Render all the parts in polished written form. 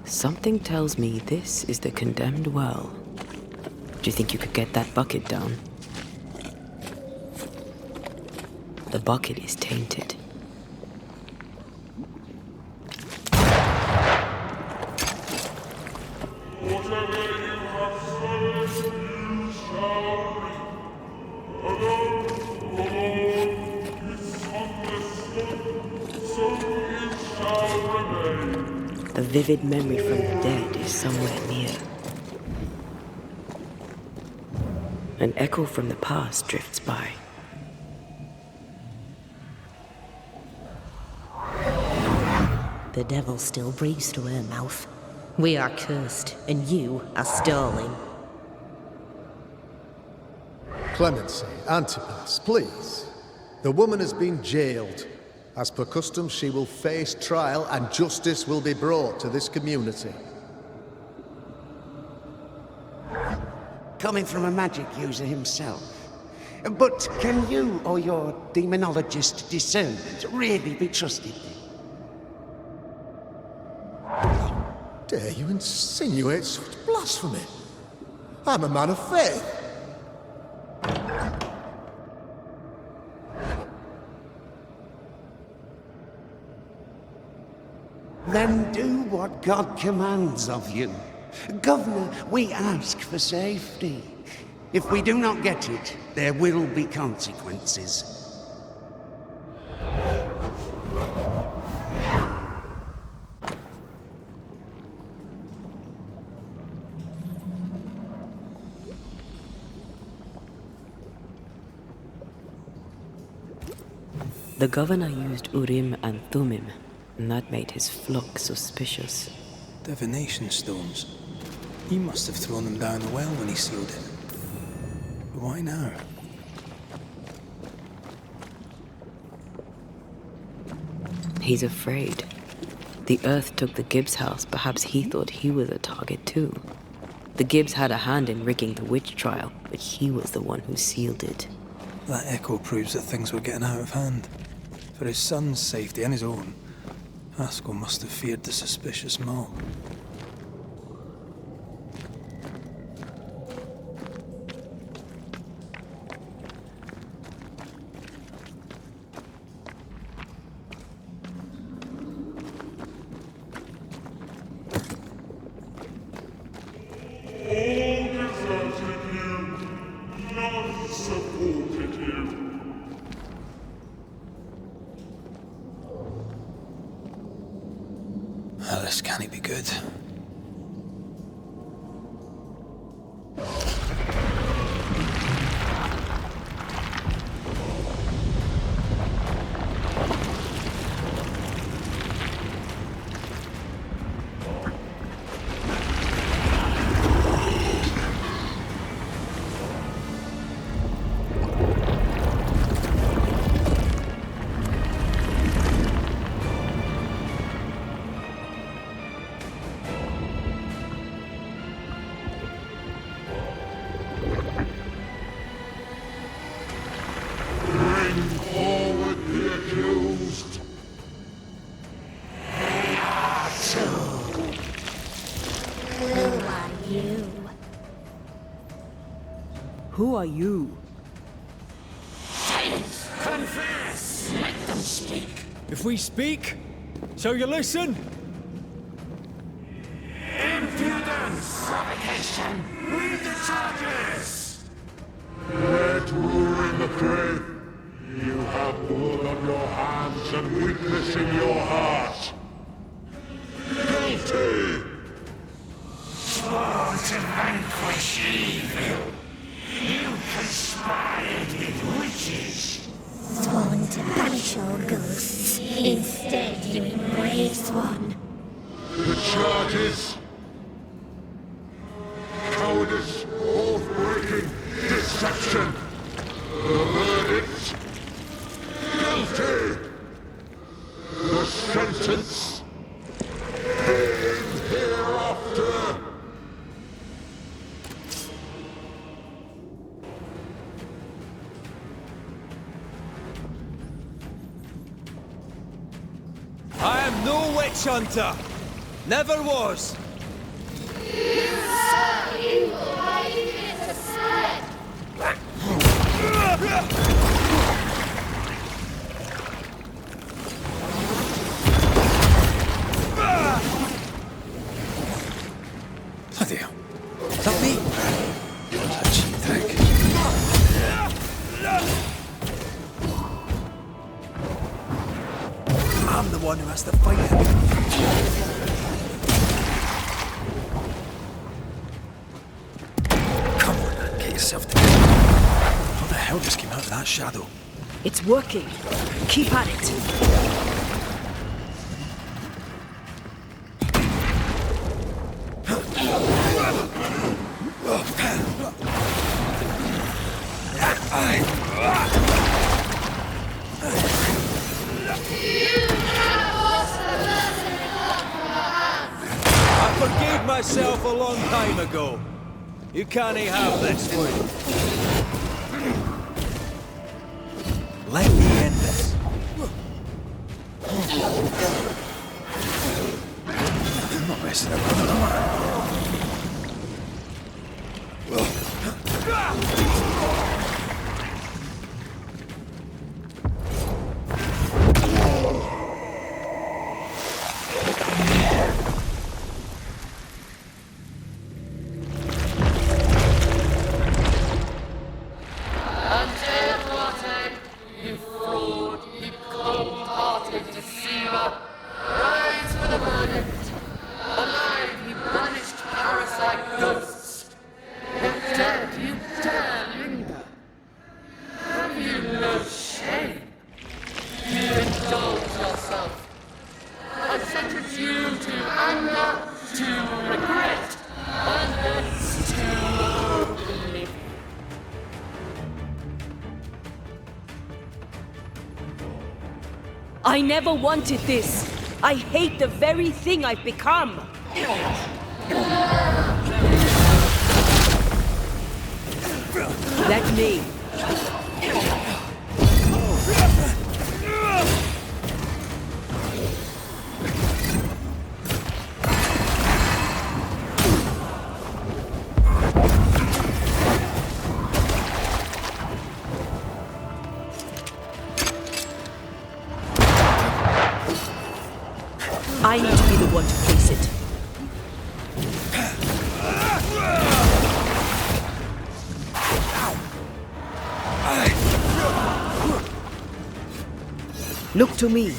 Something tells me this is the condemned well. Do you think you could get that bucket down? The bucket is tainted. A vivid memory from the dead is somewhere near. An echo from the past drifts by. The devil still breathes through her mouth. We are cursed, and you are stalling. Clemency, Antipas, please. The woman has been jailed. As per custom, she will face trial and justice will be brought to this community. Coming from a magic user himself. But can you or your demonologist discernment really be trusted? Dare you insinuate such blasphemy? I'm a man of faith. Then do what God commands of you. Governor, we ask for safety. If we do not get it, there will be consequences. The governor used Urim and Thummim, and that made his flock suspicious. Divination stones. He must have thrown them down the well when he sealed it. But why now? He's afraid. The Earth took the Gibbs house. Perhaps he thought he was a target too. The Gibbs had a hand in rigging the witch trial, but he was the one who sealed it. That echo proves that things were getting out of hand. For his son's safety and his own, Haskell must have feared the suspicious mob. This can't be good. Who are you? Confess! Let them speak. If we speak, so you listen? Impudence! Provocation! Read the charges! Let ruin the grave. You have blood on your hands and weakness in your heart. Guilty! Sworn to vanquish evil. You conspired with witches. Sworn to banish all ghosts. Instead, you embrace one. The charges. Cowardice, oath-breaking, deception. The verdict. Guilty. The sentence. Pain hereafter. I am no witch hunter. Never was! Bloody hell. Is that me? That's a cheap trick. I'm the one who has to fight him. Come on, man, get yourself together. How the hell just came out of that shadow? It's working. Keep at it. I forgave myself a long time ago. You can't have this. Let me end this. I'm not messing around, am I? I never wanted this. I hate the very thing I've become. Let me. I need to be the one to face it. Look to me.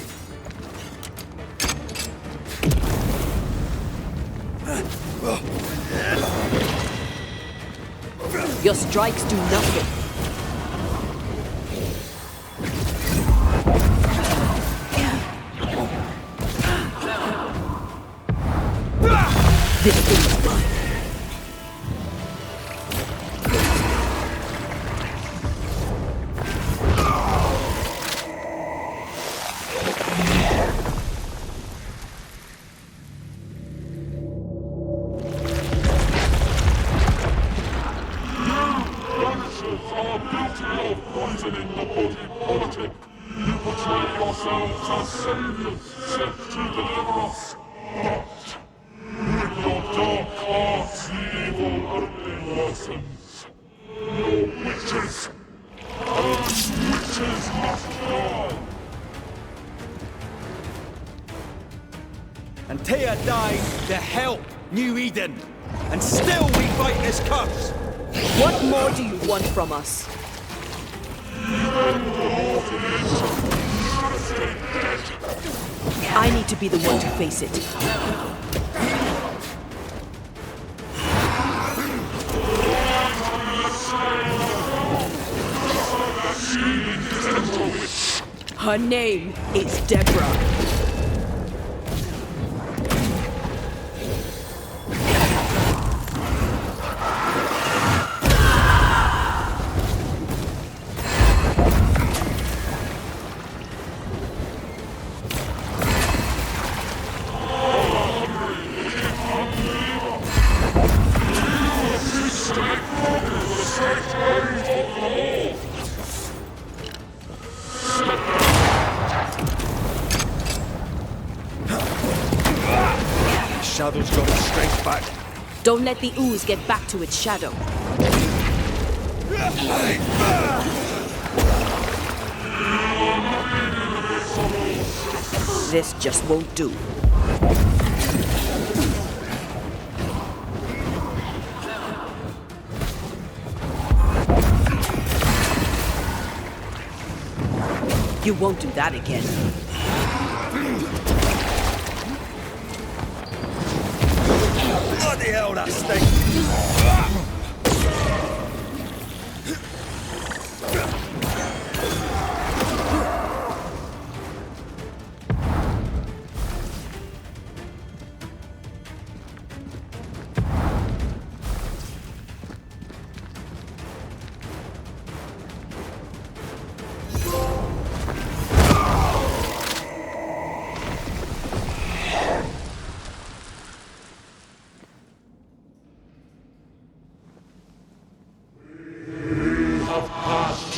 Your strikes do nothing. This thing is mine. Banishers are guilty of poisoning the body politic. You portray yourselves as saviors sent to deliver us. But with your dark arts, the evil only worsens. Your witches, and witches must die. And Taya died to help New Eden. And still we fight this curse. What more do you want from us? I need to be the one to face it. Her name is Deborah. shadow's got its strength back. Don't let the ooze get back to its shadow. This just won't do. You won't do that again. Bloody hell, that stinks!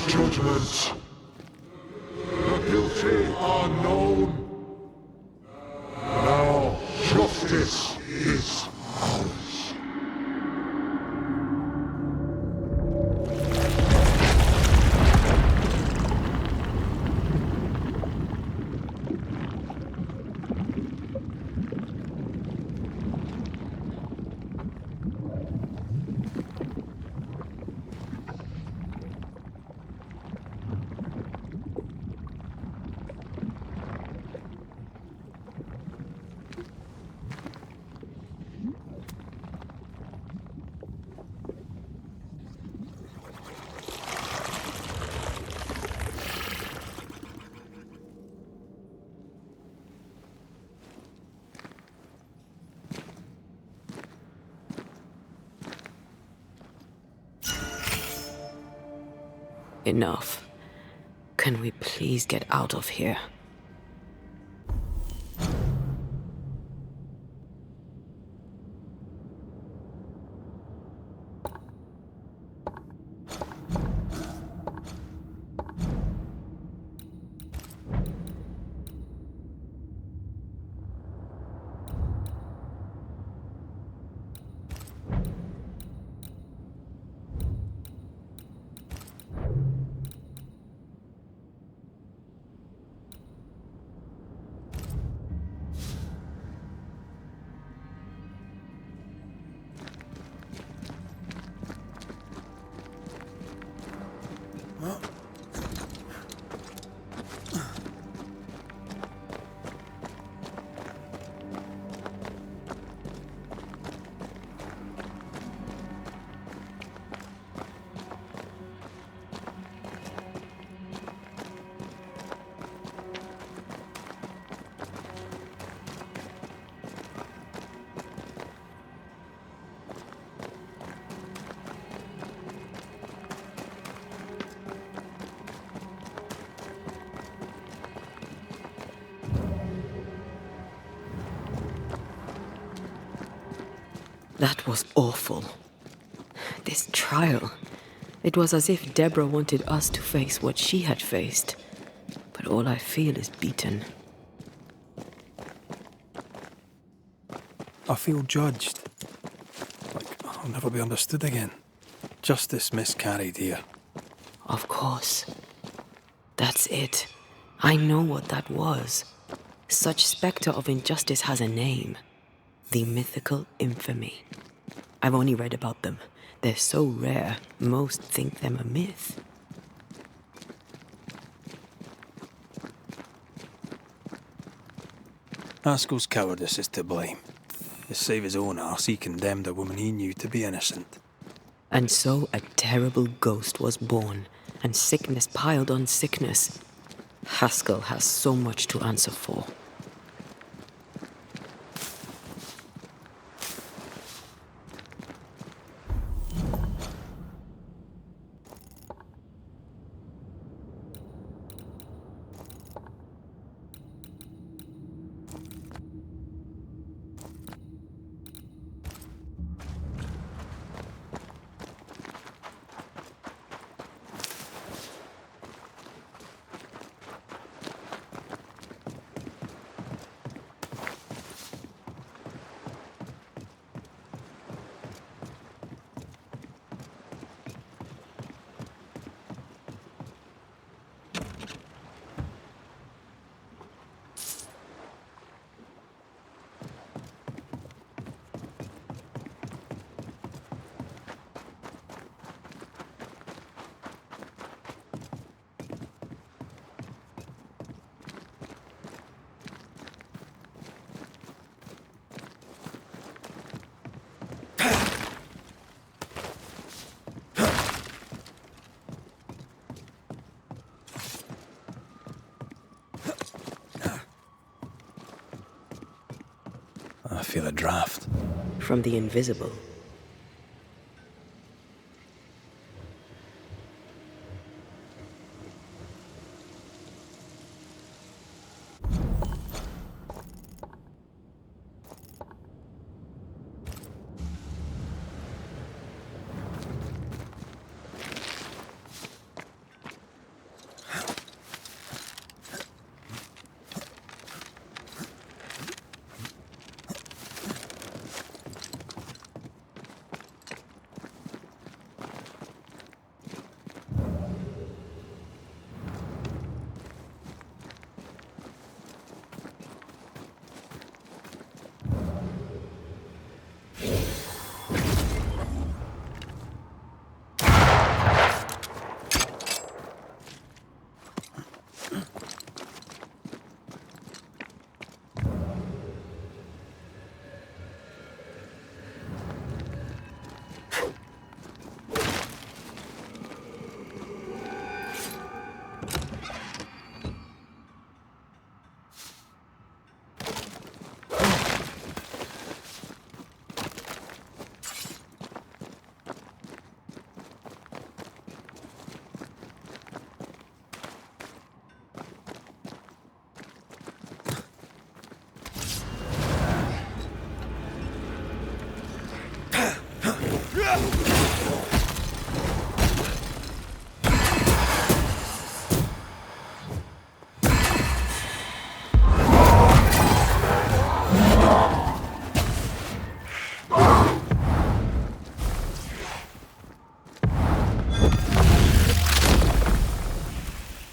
Judgment. The guilty are known. Now justice is ours. Enough. Can we please get out of here? That was awful. This trial. It was as if Deborah wanted us to face what she had faced. But all I feel is beaten. I feel judged. Like I'll never be understood again. Justice miscarried here. Of course. That's it. I know what that was. Such spectre of injustice has a name. The mythical infamy. I've only read about them. They're so rare, most think them a myth. Haskell's cowardice is to blame. To save his own arse, he condemned a woman he knew to be innocent. And so a terrible ghost was born, and sickness piled on sickness. Haskell has so much to answer for. I feel a draft. From the invisible.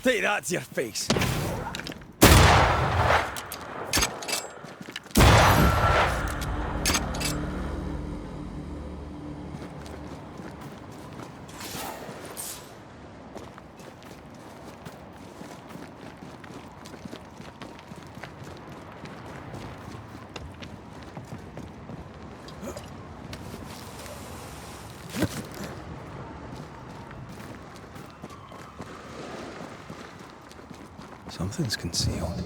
Take that to your face. Something's concealed.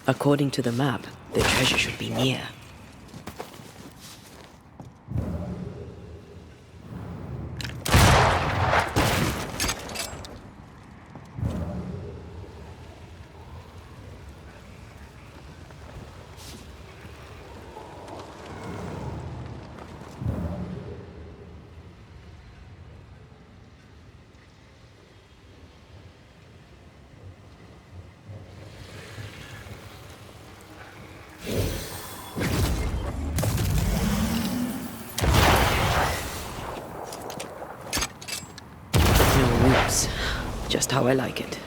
According to the map, the treasure should be near. Just how I like it.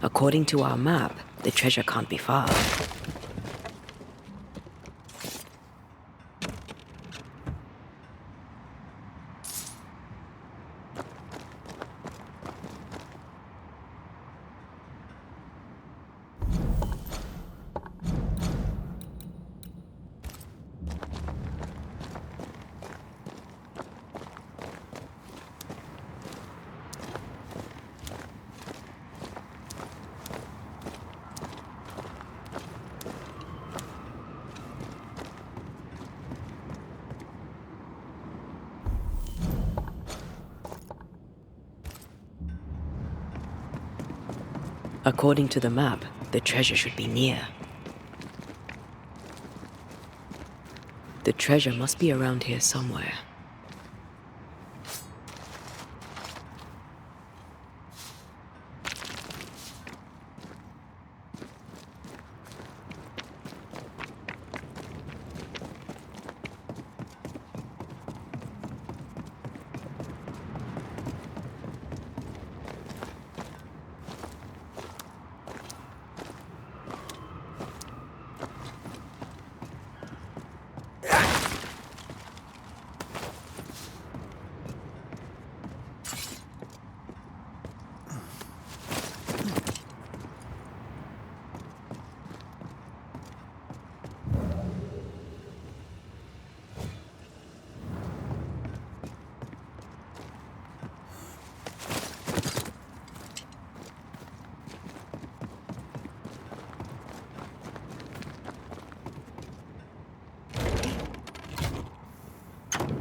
According to our map, the treasure can't be far. According to the map, the treasure should be near. The treasure must be around here somewhere.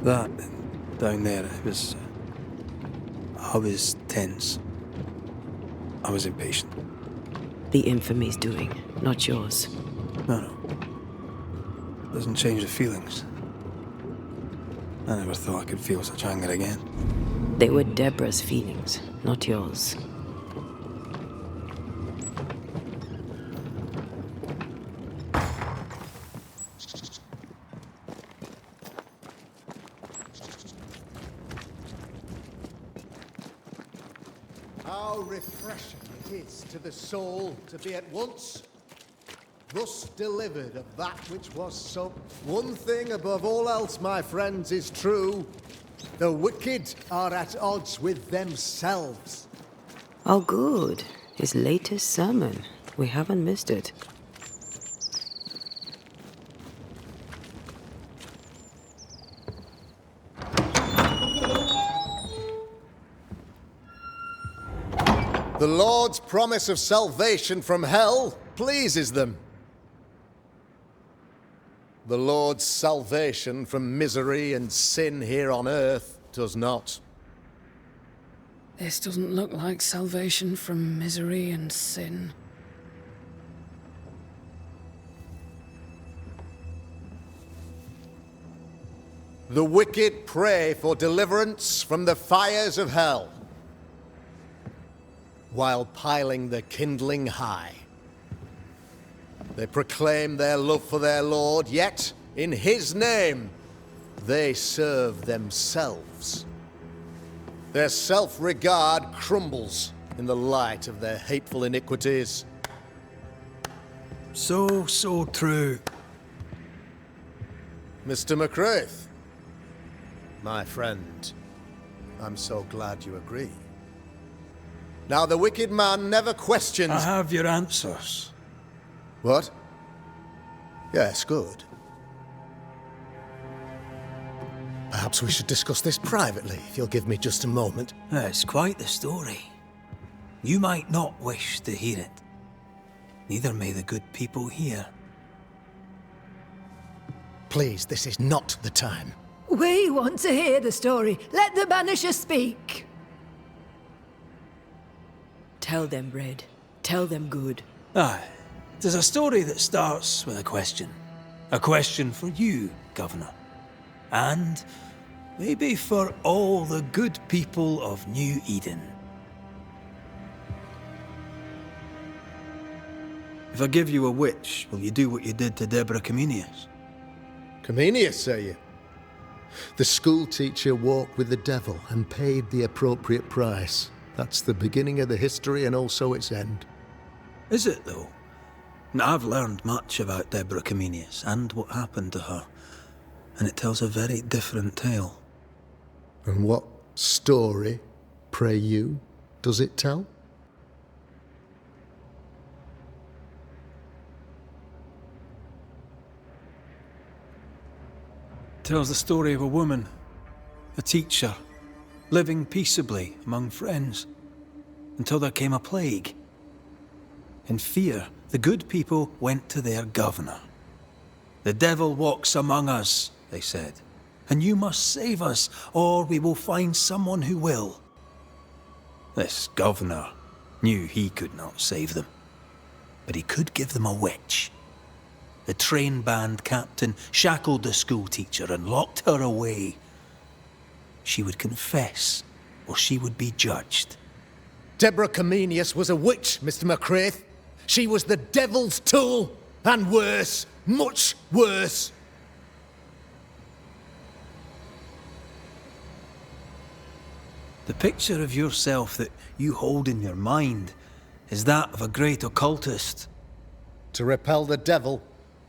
That down there, it was... I was tense. I was impatient. The infamy's doing, not yours. No. Doesn't change the feelings. I never thought I could feel such anger again. They were Deborah's feelings, not yours. How refreshing it is to the soul to be at once thus delivered of that which was so. One thing above all else, my friends, is true. The wicked are at odds with themselves. Oh, good. His latest sermon. We haven't missed it. The Lord's promise of salvation from hell pleases them. The Lord's salvation from misery and sin here on earth does not. This doesn't look like salvation from misery and sin. The wicked pray for deliverance from the fires of hell, while piling the kindling high. They proclaim their love for their Lord, yet, in His name, they serve themselves. Their self-regard crumbles in the light of their hateful iniquities. So true. Mr. McCraith, my friend, I'm so glad you agree. Now, the wicked man never questions... I have your answers. What? Yes, good. Perhaps we should discuss this privately, if you'll give me just a moment. It's quite the story. You might not wish to hear it. Neither may the good people here. Please, this is not the time. We want to hear the story. Let the Banisher speak. Tell them, Red. Tell them good. Aye. There's a story that starts with a question. A question for you, Governor. And maybe for all the good people of New Eden. If I give you a witch, will you do what you did to Deborah Comenius? Comenius, say you? The school teacher walked with the devil and paid the appropriate price. That's the beginning of the history and also its end. Is it, though? Now, I've learned much about Deborah Comenius and what happened to her, and it tells a very different tale. And what story, pray you, does it tell? It tells the story of a woman, a teacher, living peaceably among friends, until there came a plague. In fear, the good people went to their governor. "The devil walks among us," they said, "and you must save us, or we will find someone who will." This governor knew he could not save them. But he could give them a witch. The train band captain shackled the schoolteacher and locked her away. She would confess, or she would be judged. Deborah Comenius was a witch, Mr. McCraith. She was the devil's tool, and worse, much worse. The picture of yourself that you hold in your mind is that of a great occultist. To repel the devil,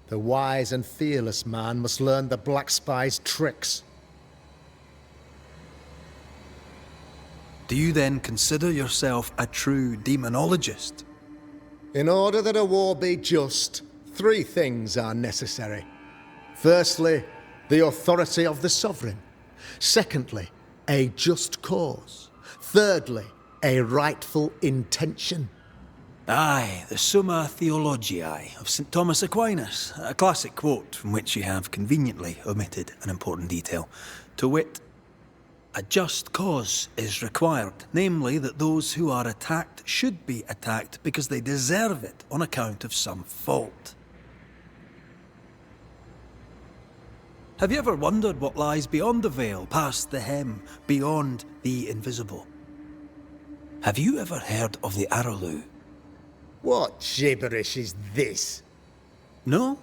the wise and fearless man must learn the Black Spy's tricks. Do you then consider yourself a true demonologist? In order that a war be just, 3 things are necessary. Firstly, the authority of the sovereign. Secondly, a just cause. Thirdly, a rightful intention. Aye, the Summa Theologiae of St. Thomas Aquinas, a classic quote from which you have conveniently omitted an important detail. To wit, a just cause is required, namely that those who are attacked should be attacked because they deserve it on account of some fault. Have you ever wondered what lies beyond the veil, past the hem, beyond the invisible? Have you ever heard of the Araloo? What gibberish is this? No?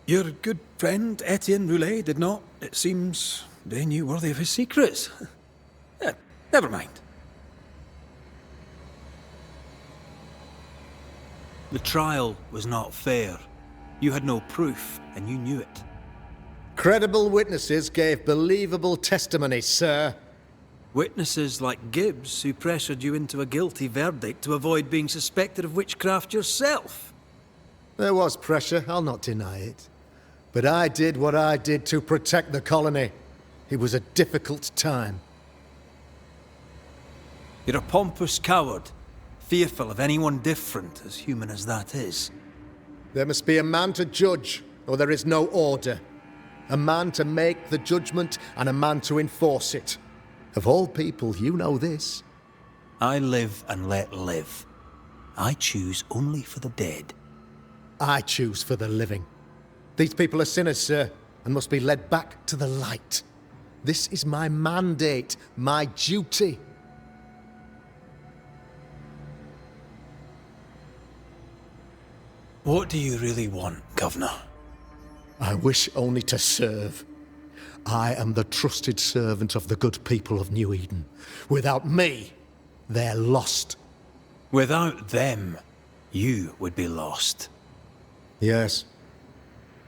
Your good friend Etienne Roulet did not, it seems, deign you worthy of his secrets. Never mind. The trial was not fair. You had no proof, and you knew it. Credible witnesses gave believable testimony, sir. Witnesses like Gibbs, who pressured you into a guilty verdict to avoid being suspected of witchcraft yourself. There was pressure, I'll not deny it. But I did what I did to protect the colony. It was a difficult time. You're a pompous coward, fearful of anyone different, as human as that is. There must be a man to judge, or there is no order. A man to make the judgment, and a man to enforce it. Of all people, you know this. I live and let live. I choose only for the dead. I choose for the living. These people are sinners, sir, and must be led back to the light. This is my mandate, my duty. What do you really want, Governor? I wish only to serve. I am the trusted servant of the good people of New Eden. Without me, they're lost. Without them, you would be lost. Yes.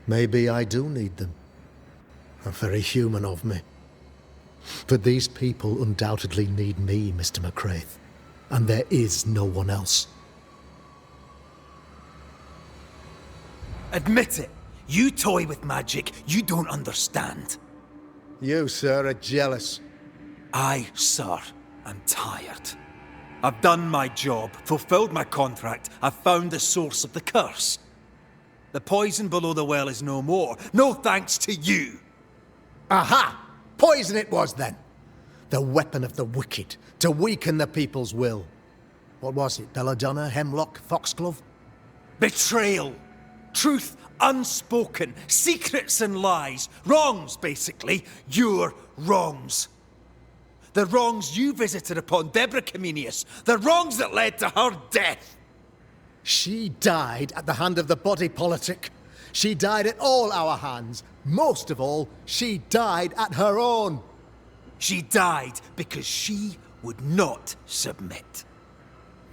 Maybe I do need them. Very human of me. But these people undoubtedly need me, Mr. McCraith. And there is no one else. Admit it! You toy with magic you don't understand. You, sir, are jealous. I, sir, am tired. I've done my job, fulfilled my contract, I've found the source of the curse. The poison below the well is no more, no thanks to you. Aha! Poison it was then. The weapon of the wicked, to weaken the people's will. What was it, belladonna, hemlock, foxglove? Betrayal. Truth unspoken, secrets and lies, wrongs basically, your wrongs. The wrongs you visited upon Deborah Comenius, the wrongs that led to her death. She died at the hand of the body politic. She died at all our hands. Most of all, she died at her own. She died because she would not submit.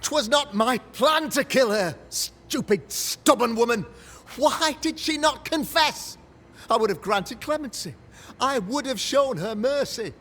'Twas not my plan to kill her, stupid, stubborn woman. Why did she not confess? I would have granted clemency. I would have shown her mercy.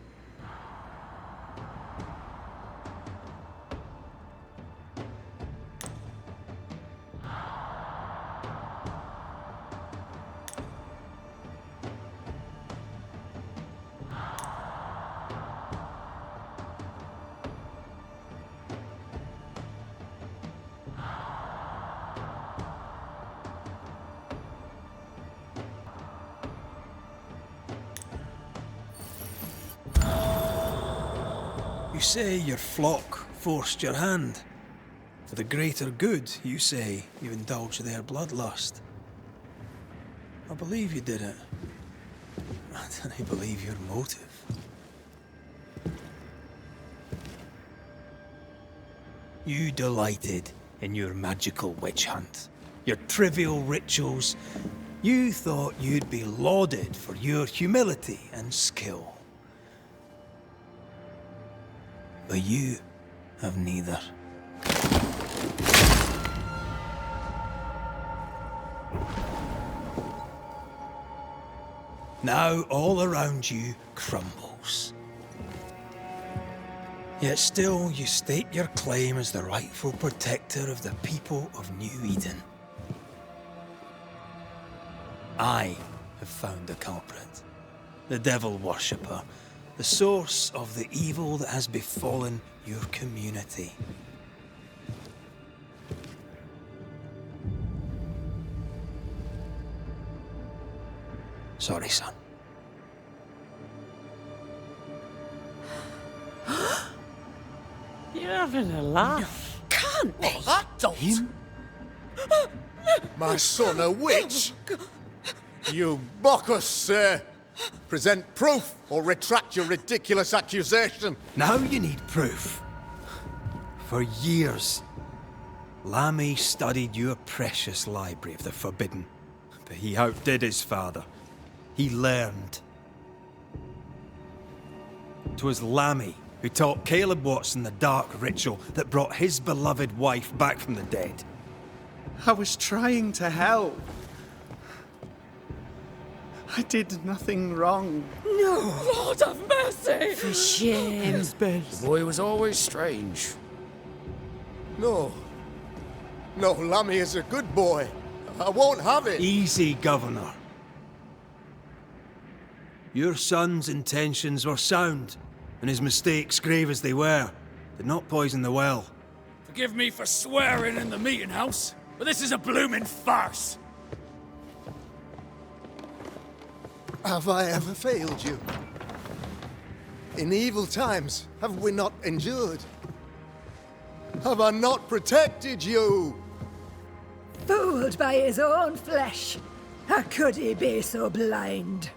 You say your flock forced your hand. For the greater good, you say, you indulge their bloodlust. I believe you did it. I don't believe your motive. You delighted in your magical witch hunt, your trivial rituals. You thought you'd be lauded for your humility and skill. But you have neither. Now all around you crumbles. Yet still you state your claim as the rightful protector of the people of New Eden. I have found the culprit, the devil worshipper, the source of the evil that has befallen your community. Sorry, son. You're having a laugh. Can't be. That don't! Him? My son, a witch! You mock us, sir! Present proof, or retract your ridiculous accusation! Now you need proof. For years, Lammy studied your precious library of the forbidden, but he outdid his father. He learned. 'Twas Lammy who taught Caleb Watson the dark ritual that brought his beloved wife back from the dead. I was trying to help. I did nothing wrong. No! Lord have mercy! For shame. The boy was always strange. No. No, Lammy is a good boy. I won't have it! Easy, Governor. Your son's intentions were sound, and his mistakes, grave as they were, did not poison the well. Forgive me for swearing in the meeting house, but this is a blooming farce. Have I ever failed you? In evil times, have we not endured? Have I not protected you? Fooled by his own flesh. How could he be so blind?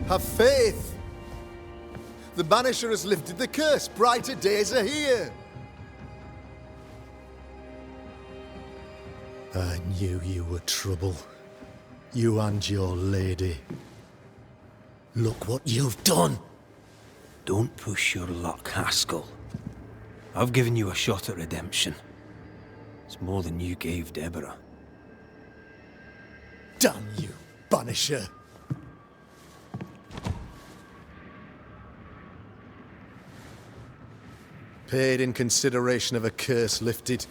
Have faith! The Banisher has lifted the curse. Brighter days are here. I knew you were trouble. You and your lady. Look what you've done! Don't push your luck, Haskell. I've given you a shot at redemption. It's more than you gave Deborah. Damn you, Banisher! Paid in consideration of a curse lifted.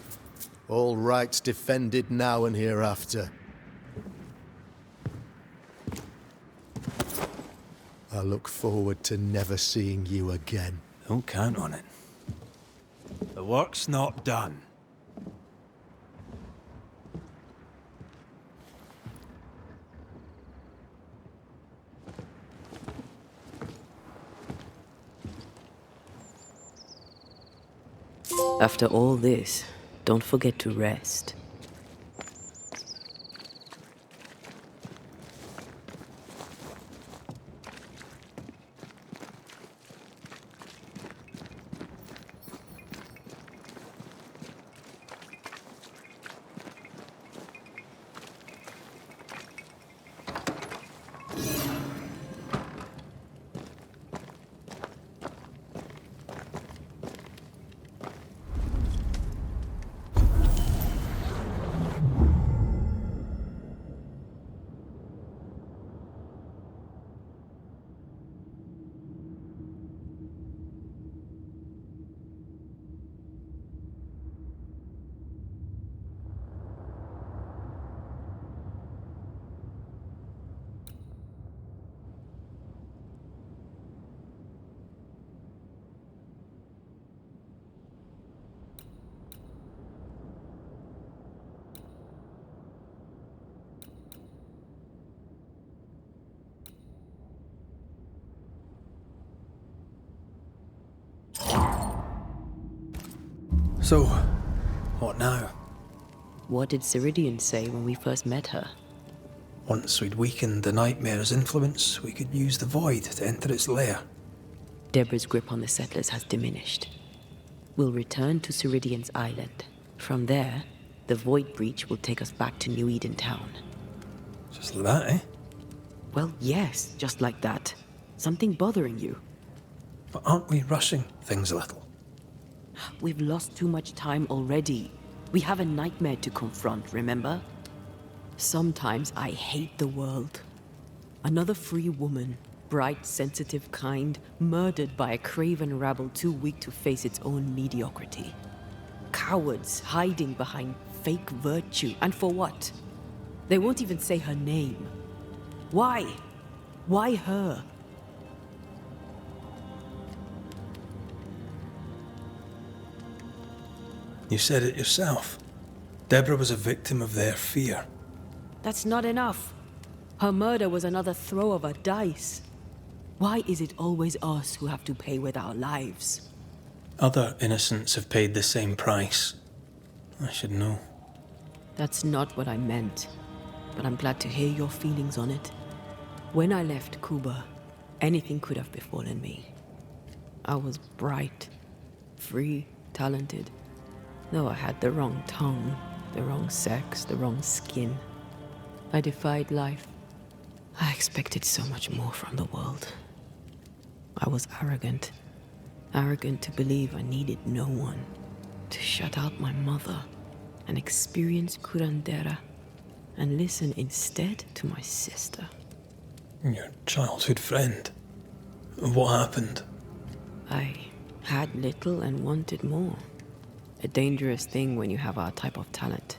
All rights defended now and hereafter. I look forward to never seeing you again. Don't count on it. The work's not done. After all this, don't forget to rest. So, what now? What did Ceridian say when we first met her? Once we'd weakened the nightmare's influence, we could use the void to enter its lair. Deborah's grip on the settlers has diminished. We'll return to Ceridian's island. From there, the void breach will take us back to New Eden Town. Just like that, eh? Well, yes, just like that. Something bothering you. But aren't we rushing things a little? We've lost too much time already. We have a nightmare to confront, remember? Sometimes I hate the world. Another free woman, bright, sensitive, kind, murdered by a craven rabble too weak to face its own mediocrity. Cowards hiding behind fake virtue. And for what? They won't even say her name. Why? Why her? You said it yourself. Deborah was a victim of their fear. That's not enough. Her murder was another throw of a dice. Why is it always us who have to pay with our lives? Other innocents have paid the same price. I should know. That's not what I meant, but I'm glad to hear your feelings on it. When I left Cuba, anything could have befallen me. I was bright, free, talented, though I had the wrong tongue, the wrong sex, the wrong skin. I defied life. I expected so much more from the world. I was arrogant. Arrogant to believe I needed no one. To shut out my mother and experience curandera and listen instead to my sister. Your childhood friend. What happened? I had little and wanted more. A dangerous thing when you have our type of talent.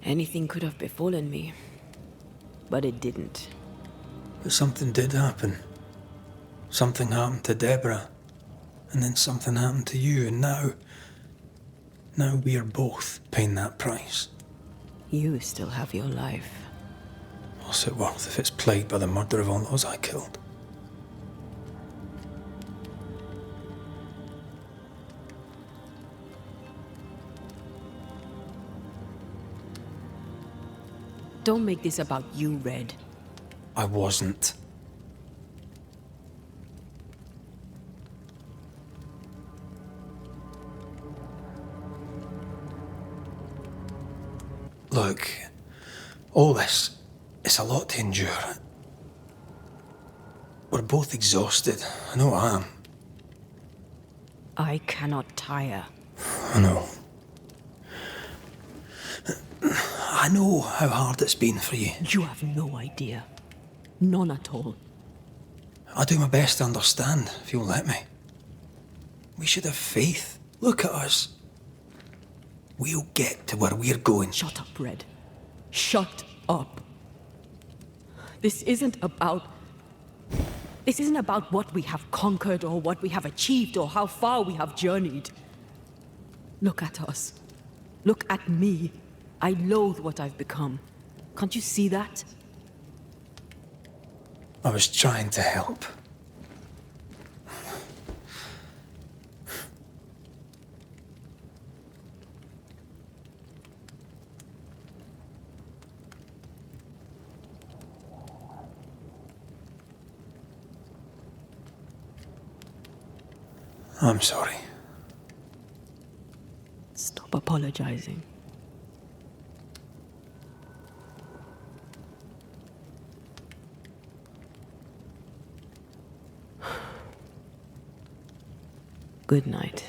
Anything could have befallen me, but it didn't. But something did happen. Something happened to Deborah, and then something happened to you, and now we're both paying that price. You still have your life. What's it worth if it's plagued by the murder of all those I killed? Don't make this about you, Red. I wasn't. Look, all this, it's a lot to endure. We're both exhausted. I know I am. I cannot tire. I know. I know how hard it's been for you. You have no idea. None at all. I'll do my best to understand, if you'll let me. We should have faith. Look at us. We'll get to where we're going. Shut up, Red. Shut up. This isn't about what we have conquered or what we have achieved or how far we have journeyed. Look at us. Look at me. I loathe what I've become. Can't you see that? I was trying to help. I'm sorry. Stop apologizing. Good night.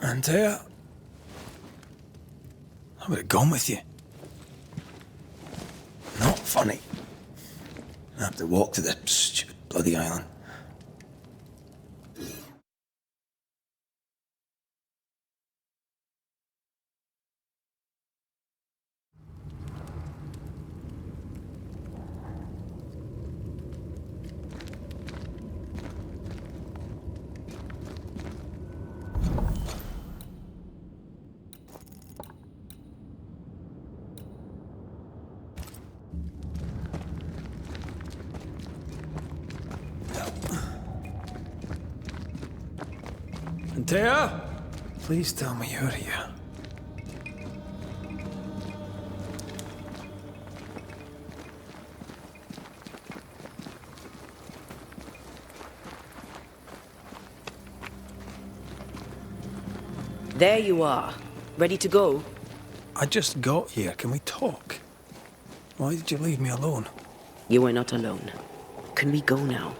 Antea. I would have gone with you. Not funny. I have to walk to this stupid bloody island. Thea? Please tell me you're here. There you are. Ready to go? I just got here. Can we talk? Why did you leave me alone? You are not alone. Can we go now?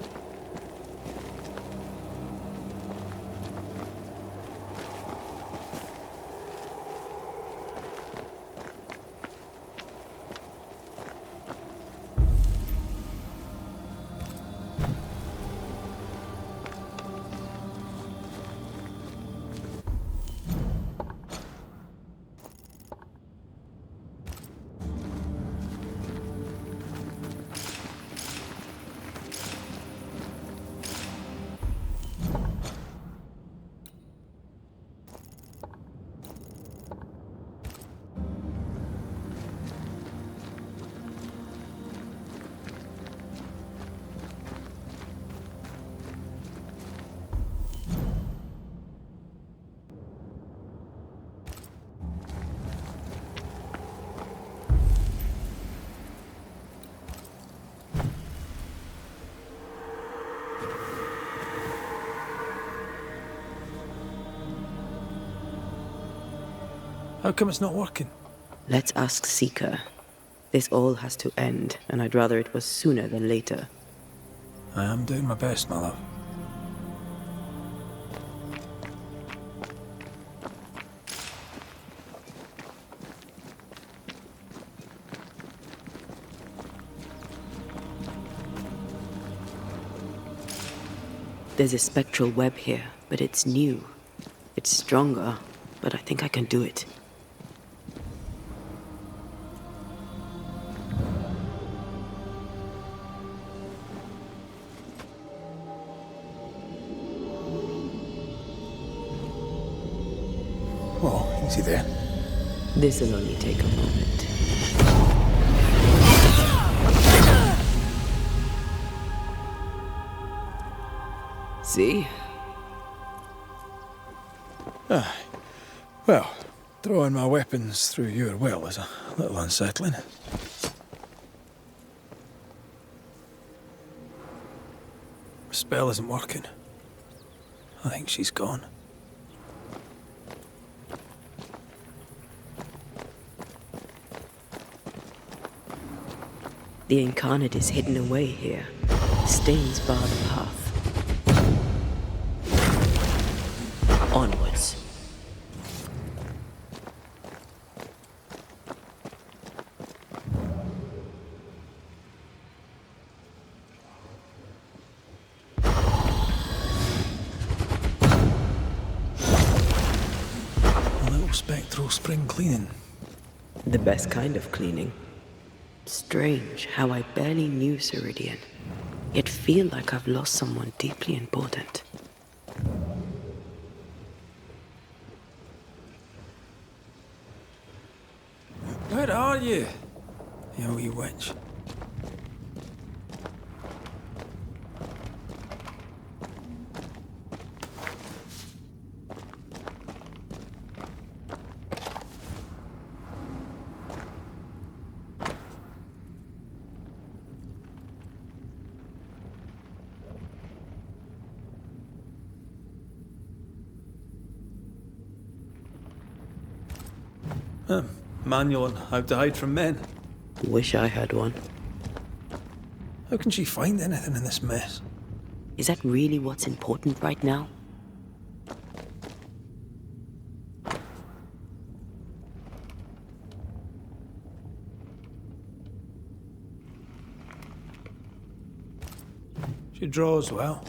How come it's not working? Let's ask Seeker. This all has to end, and I'd rather it was sooner than later. I am doing my best, my love. There's a spectral web here, but it's new. It's stronger, but I think I can do it. Oh, easy there. This'll only take a moment. See? Well, throwing my weapons through your well is a little unsettling. Spell isn't working. I think she's gone. The incarnate is hidden away here. Stains bar the path. Onwards. A little spectral spring cleaning. The best kind of cleaning. Strange how I barely knew Ceridian, yet feel like I've lost someone deeply important. Where are you? You wee witch. Manual on how to hide from men. Wish I had one. How can she find anything in this mess? Is that really what's important right now? She draws well.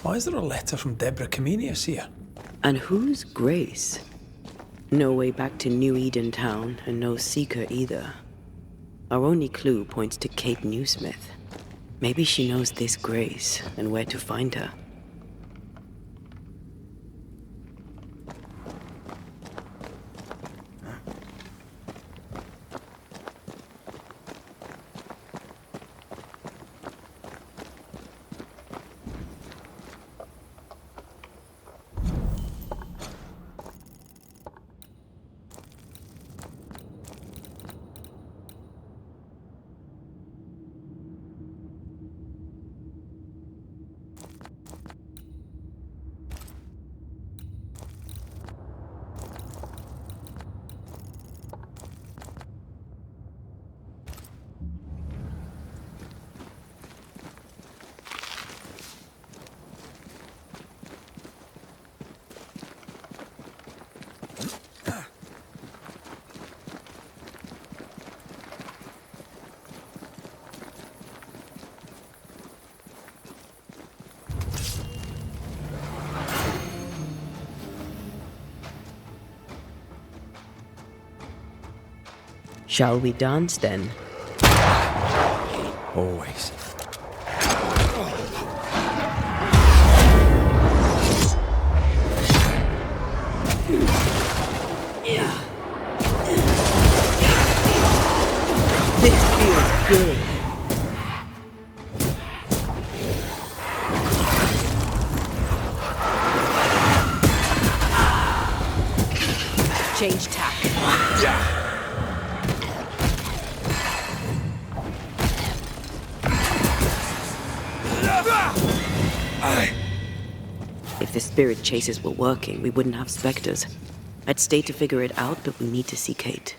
Why is there a letter from Deborah Comenius here? And who's Grace? No way back to New Eden Town, and no seeker either. Our only clue points to Kate Newsmith. Maybe she knows this Grace, and where to find her. Shall we dance then? Always. This feels good. Change tack. If the spirit chases were working, we wouldn't have specters. I'd stay to figure it out, but we need to see Kate.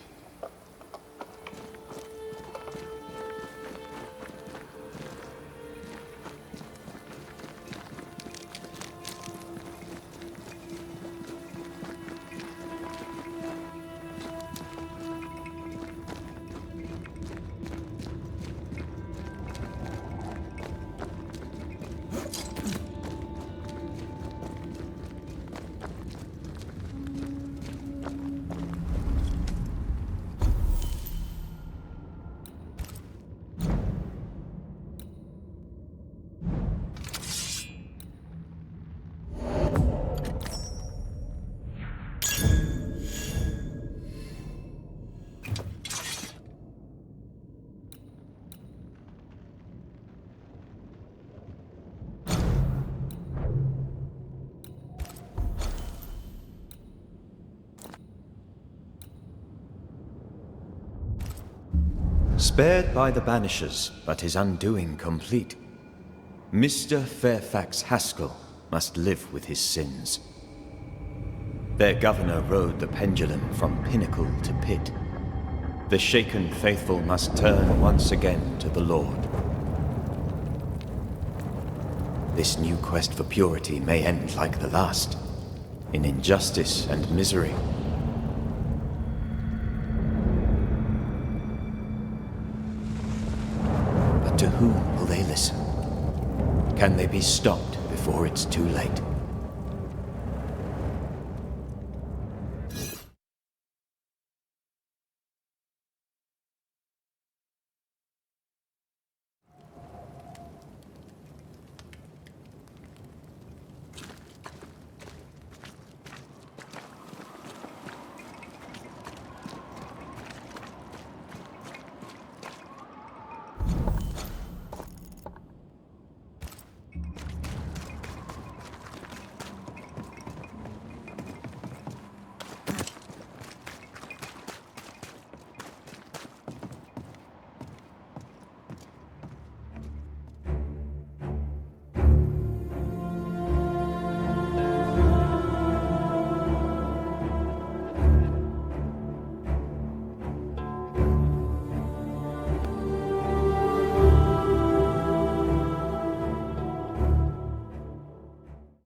Spared by the Banishers, but his undoing complete, Mr. Fairfax Haskell must live with his sins. Their governor rode the pendulum from pinnacle to pit. The shaken faithful must turn once again to the Lord. This new quest for purity may end like the last, in injustice and misery. To whom will they listen? Can they be stopped before it's too late?